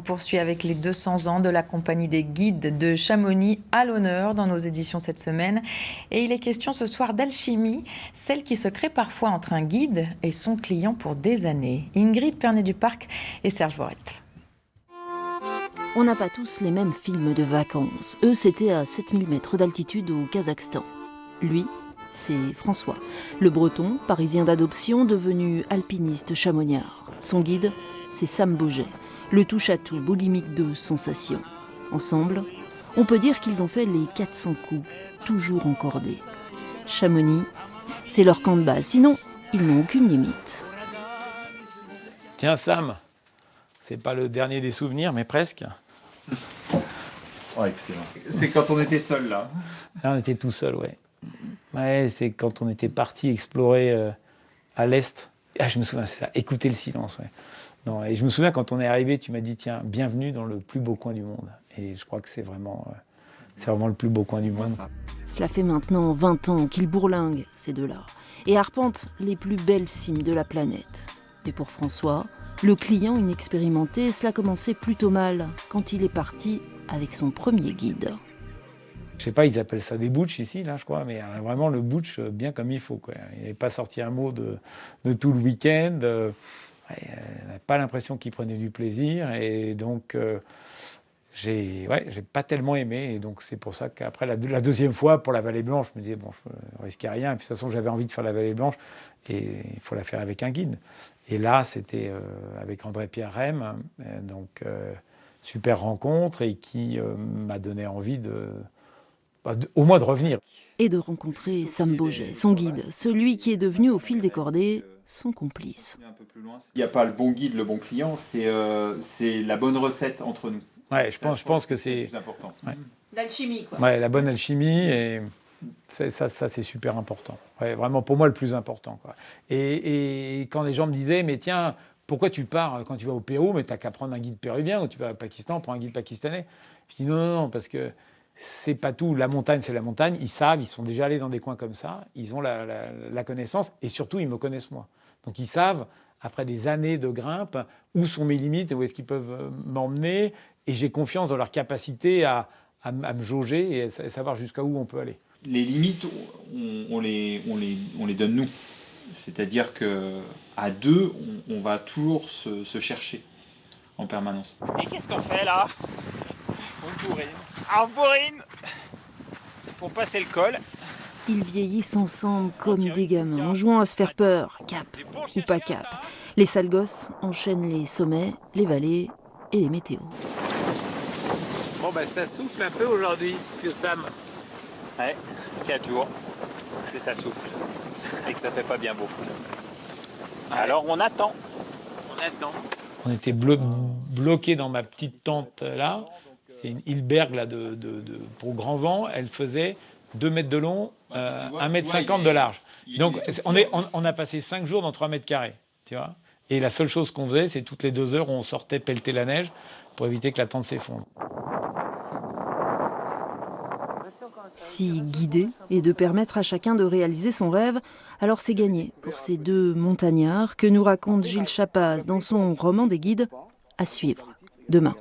On poursuit avec les 200 ans de la Compagnie des guides de Chamonix à l'honneur dans nos éditions cette semaine. Et il est question ce soir d'alchimie, celle qui se crée parfois entre un guide et son client pour des années. Ingrid Pernet-Duparc et Serge Borette. On n'a pas tous les mêmes films de vacances. Eux, c'était à 7000 mètres d'altitude au Kazakhstan. Lui, c'est François, le breton, parisien d'adoption, devenu alpiniste chamonniard. Son guide, c'est Sam Boget, le touche-à-tout boulimique de sensations. Ensemble, on peut dire qu'ils ont fait les 400 coups, toujours encordés. Chamonix, c'est leur camp de base, sinon ils n'ont aucune limite. Tiens Sam, c'est pas le dernier des souvenirs, mais presque. Oh, excellent. C'est quand on était seul là. Là on était tout seul, ouais. Ouais, c'est quand on était parti explorer à l'est. Ah, je me souviens, c'est ça, écouter le silence, ouais. Non, et je me souviens quand on est arrivé, tu m'as dit tiens, bienvenue dans le plus beau coin du monde. Et je crois que c'est vraiment le plus beau coin du monde. Cela fait maintenant 20 ans qu'ils bourlinguent, ces deux-là, et arpentent les plus belles cimes de la planète. Et pour François, le client inexpérimenté, cela commençait plutôt mal quand il est parti avec son premier guide. Je sais pas, ils appellent ça des butch ici, là, je crois, mais vraiment le butch bien comme il faut, quoi. Il n'est pas sorti un mot de tout le week-end. On n'a pas l'impression qu'il prenait du plaisir, et donc j'ai pas tellement aimé, et donc c'est pour ça qu'après la deuxième fois pour la Vallée Blanche, je me disais bon, je risquais rien, et puis de toute façon j'avais envie de faire la Vallée Blanche, et il faut la faire avec un guide. Et là c'était avec André-Pierre Rem, donc super rencontre, et qui m'a donné envie au moins de revenir. Et de rencontrer Sam Boget, son guide, celui qui est devenu au fil des cordées son complice. Il n'y a pas le bon guide, le bon client, c'est la bonne recette entre nous. Ouais, je pense que c'est plus important. Ouais. L'alchimie, quoi. Ouais, la bonne alchimie, et ça c'est super important. Ouais, vraiment pour moi le plus important, quoi. Et quand les gens me disaient mais tiens, pourquoi tu pars quand tu vas au Pérou, mais t'as qu'à prendre un guide péruvien, ou tu vas au Pakistan, prends un guide pakistanais. Je dis non, parce que c'est pas tout. La montagne, c'est la montagne. Ils savent, ils sont déjà allés dans des coins comme ça. Ils ont la connaissance, et surtout, ils me connaissent moi. Donc ils savent, après des années de grimpe, où sont mes limites et où est-ce qu'ils peuvent m'emmener. Et j'ai confiance dans leur capacité à me jauger et à savoir jusqu'à où on peut aller. Les limites, on les donne nous. C'est-à-dire qu'à deux, on va toujours se chercher en permanence. Et qu'est-ce qu'on fait là? On bourrine. Ah, on bourrine pour passer le col. Ils vieillissent ensemble comme des gamins, en jouant à se faire peur, cap ou pas cap. Les sales gosses enchaînent les sommets, les vallées et les météos. Bon ben ça souffle un peu aujourd'hui sur Sam. Ouais, 4 jours que ça souffle et que ça fait pas bien beau. Alors on attend. On était bloqués dans ma petite tente là. C'est une Hilberg là, pour grand vent. Elle faisait 2 mètres de long, 1,50 m de large. Donc on a passé 5 jours dans 3 mètres carrés. Tu vois. Et la seule chose qu'on faisait, c'est toutes les 2 heures, on sortait pelleter la neige pour éviter que la tente s'effondre. Si guider et de permettre à chacun de réaliser son rêve, alors c'est gagné pour ces deux montagnards que nous raconte Gilles Chapaz dans son roman des guides, à suivre demain.